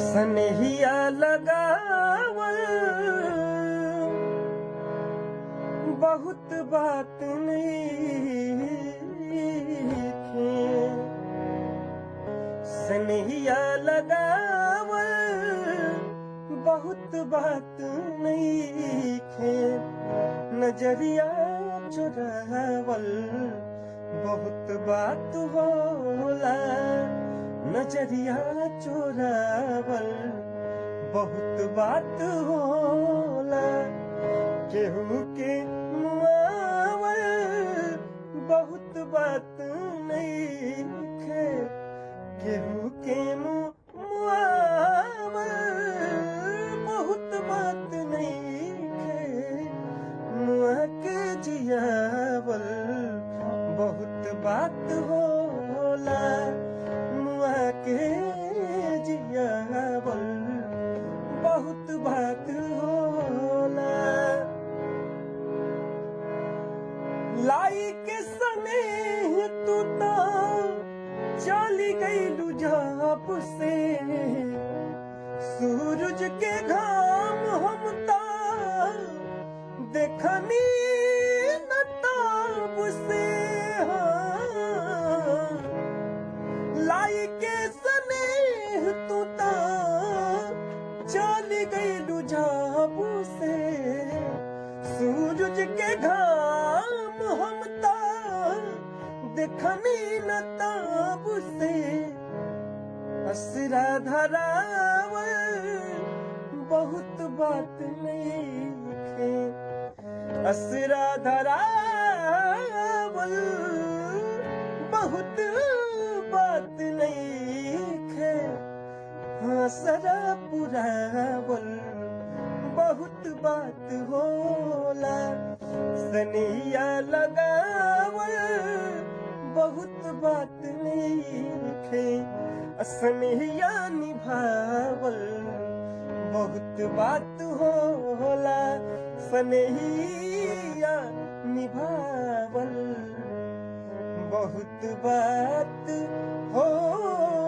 सनहिया लगावल बहुत बात नइखे। सनहिया लगावल बहुत बात नइखे। नजरिया चुरावल बहुत बात होला। नजरिया चुरावल बहुत बात होला। केहू के मुआवल बहुत बात नइखे। केहू के मुआवल बहुत बात नइखे। मुआ के जियावल बहुत बात होला। मुआ के जियावल बहुत बात होला। लाई के स्नेह तू तो चली गईलू जाप से। सूरज के घाम हम तो देखनी न ताप से। लाई के स्नेह तू तो चली गईलू जाप से। सूरज के घाम हम तो देखनी न ताब से। असरा धरावल बहुत बात नइखे। असरा धरावल बहुत बात नइखे। असरा पुरावल बहुत बात होला। सनहिया लगावल बहुत बात नइखे। सनहिया निभावल बहुत बात होला। सनहिया निभावल बहुत बात होला।